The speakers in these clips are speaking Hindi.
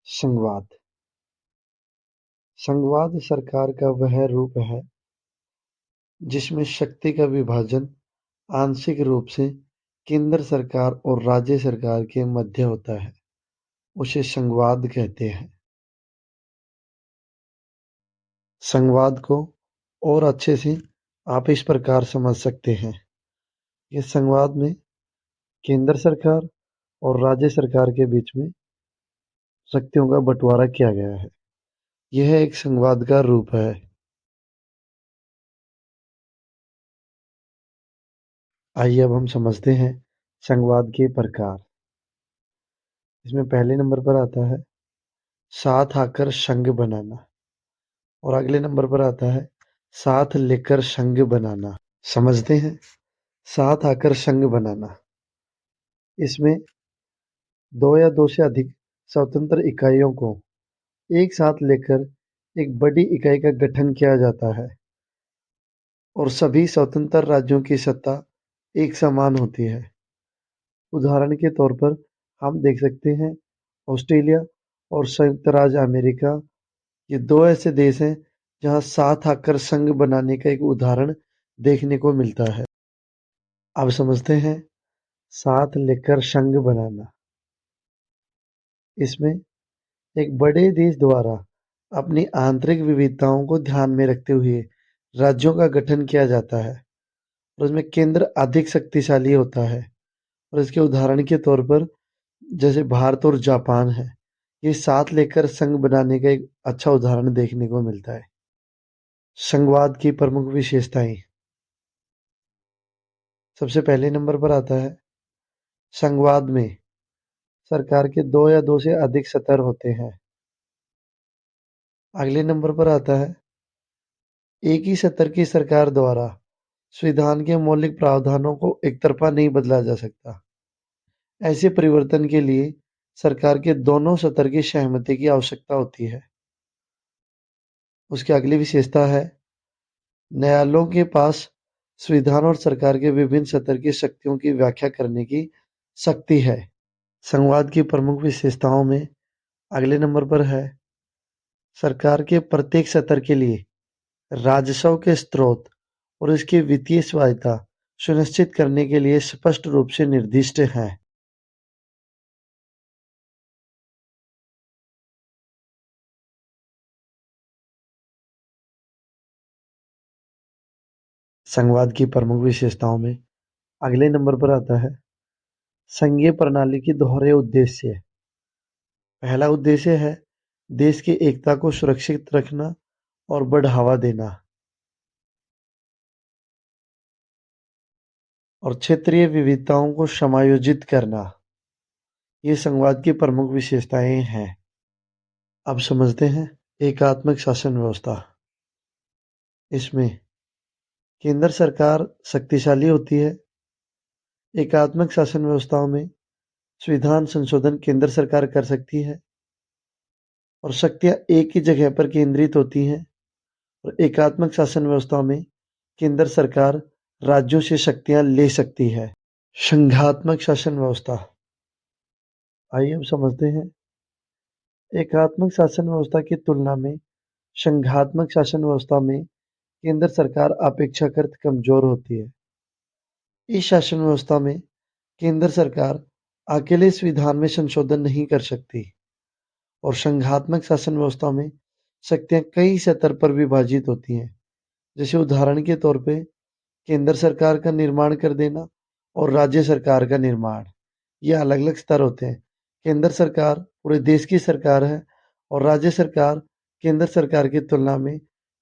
संघवाद। संघवाद सरकार का वह रूप है जिसमें शक्ति का विभाजन आंशिक रूप से केंद्र सरकार और राज्य सरकार के मध्य होता है, उसे संघवाद कहते हैं। संघवाद को और अच्छे से आप इस प्रकार समझ सकते हैं। ये संघवाद में केंद्र सरकार और राज्य सरकार के बीच में शक्तियों का बंटवारा किया गया है। यह एक संघवाद का रूप है। आइए अब हम समझते हैं संघवाद के प्रकार। इसमें पहले नंबर पर आता है साथ आकर संघ बनाना, और अगले नंबर पर आता है साथ लेकर संघ बनाना। समझते हैं साथ आकर संघ बनाना। इसमें दो या दो से अधिक स्वतंत्र इकाइयों को एक साथ लेकर एक बड़ी इकाई का गठन किया जाता है और सभी स्वतंत्र राज्यों की सत्ता एक समान होती है। उदाहरण के तौर पर हम देख सकते हैं ऑस्ट्रेलिया और संयुक्त राज्य अमेरिका, ये दो ऐसे देश हैं जहां साथ आकर संघ बनाने का एक उदाहरण देखने को मिलता है। अब समझते हैं साथ लेकर संघ बनाना। इसमें एक बड़े देश द्वारा अपनी आंतरिक विविधताओं को ध्यान में रखते हुए राज्यों का गठन किया जाता है और उसमें केंद्र अधिक शक्तिशाली होता है। और इसके उदाहरण के तौर पर जैसे भारत और जापान है, ये साथ लेकर संघ बनाने का एक अच्छा उदाहरण देखने को मिलता है। संघवाद की प्रमुख विशेषताएं। सबसे पहले नंबर पर आता है संघवाद में सरकार के दो या दो से अधिक सत्र होते हैं। अगले नंबर पर आता है एक ही सत्र की सरकार द्वारा संविधान के मौलिक प्रावधानों को एकतरफा नहीं बदला जा सकता। ऐसे परिवर्तन के लिए सरकार के दोनों सत्र की सहमति की आवश्यकता होती है। उसकी अगली विशेषता है न्यायालयों के पास संविधान और सरकार के विभिन्न सत्र की शक्तियों की व्याख्या करने की शक्ति है। संघवाद की प्रमुख विशेषताओं में अगले नंबर पर है सरकार के प्रत्येक सत्र के लिए राजस्व के स्रोत और इसकी वित्तीय स्वायत्तता सुनिश्चित करने के लिए स्पष्ट रूप से निर्दिष्ट हैं। संघवाद की प्रमुख विशेषताओं में अगले नंबर पर आता है संघीय प्रणाली के दोहरे उद्देश्य। पहला उद्देश्य है देश की एकता को सुरक्षित रखना और बढ़ावा देना, और क्षेत्रीय विविधताओं को समायोजित करना। ये संघवाद की प्रमुख विशेषताएं हैं। अब समझते हैं एकात्मक शासन व्यवस्था। इसमें केंद्र सरकार शक्तिशाली होती है। एकात्मक शासन व्यवस्थाओं में संविधान संशोधन केंद्र सरकार कर सकती है और शक्तियां एक ही जगह पर केंद्रित होती हैं। और एकात्मक शासन व्यवस्था में केंद्र सरकार राज्यों से शक्तियां ले सकती है। संघात्मक शासन व्यवस्था। आइए अब समझते हैं एकात्मक शासन व्यवस्था की तुलना में संघात्मक शासन व्यवस्था में केंद्र सरकार अपेक्षाकृत कमजोर होती है। इस शासन व्यवस्था में केंद्र सरकार अकेले संविधान में संशोधन नहीं कर सकती और संघात्मक शासन व्यवस्था में शक्तियां कई स्तर पर विभाजित होती हैं। जैसे उदाहरण के तौर पे केंद्र सरकार का निर्माण कर देना और राज्य सरकार का निर्माण, ये अलग अलग स्तर होते हैं। केंद्र सरकार पूरे देश की सरकार है और राज्य सरकार केंद्र सरकार की तुलना में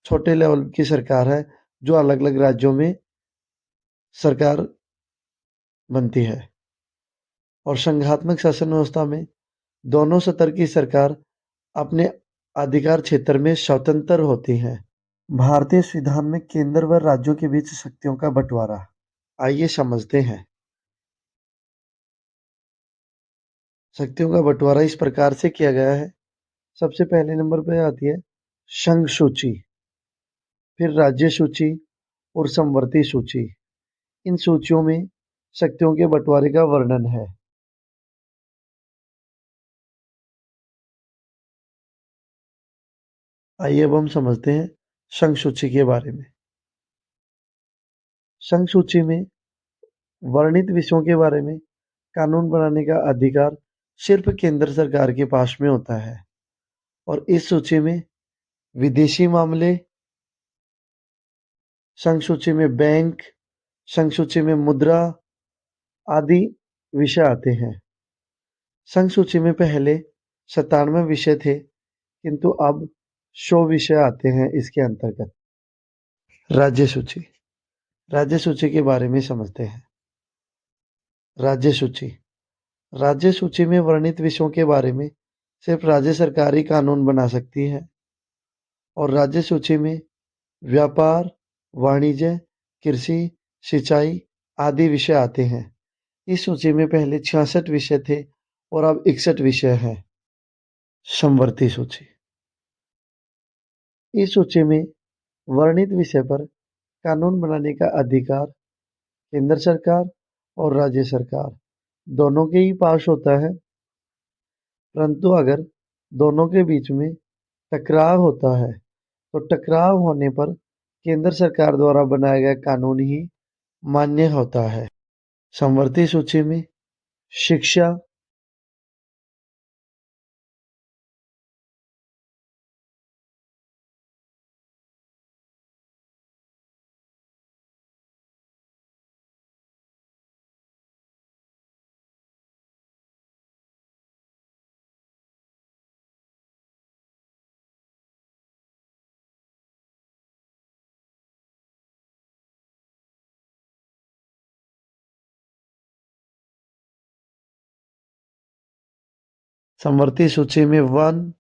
छोटे लेवल की सरकार है जो अलग अलग राज्यों में सरकार बनती है। और संघात्मक शासन व्यवस्था में दोनों स्तर की सरकार अपने अधिकार क्षेत्र में स्वतंत्र होती हैं। भारतीय संविधान में केंद्र व राज्यों के बीच शक्तियों का बंटवारा। आइए समझते हैं शक्तियों का बंटवारा इस प्रकार से किया गया है। सबसे पहले नंबर पर आती है संघ सूची, फिर राज्य सूची और समवर्ती सूची। इन सूचियों में शक्तियों के बंटवारे का वर्णन है। आइए अब हम समझते हैं संघ सूची के बारे में। संघ सूची में वर्णित विषयों के बारे में कानून बनाने का अधिकार सिर्फ केंद्र सरकार के पास में होता है और इस सूची में विदेशी मामले, संघ सूची में बैंक, संघ सूची में मुद्रा आदि विषय आते हैं। संघ सूची में पहले 97 विषय थे, किंतु अब 100 विषय आते हैं इसके अंतर्गत। राज्य सूची। राज्य सूची के बारे में समझते हैं। राज्य सूची। राज्य सूची में वर्णित विषयों के बारे में सिर्फ राज्य सरकार ही कानून बना सकती है और राज्य सूची में व्यापार, वाणिज्य, कृषि, सिंचाई आदि विषय आते हैं। इस सूची में पहले 66 विषय थे और अब 61 विषय हैं। समवर्ती सूची। इस सूची में वर्णित विषय पर कानून बनाने का अधिकार केंद्र सरकार और राज्य सरकार दोनों के ही पास होता है, परंतु अगर दोनों के बीच में टकराव होता है तो टकराव होने पर केंद्र सरकार द्वारा बनाया गया कानून ही मान्य होता है। समवर्ती सूची में शिक्षा, समवर्ती सूची में वन,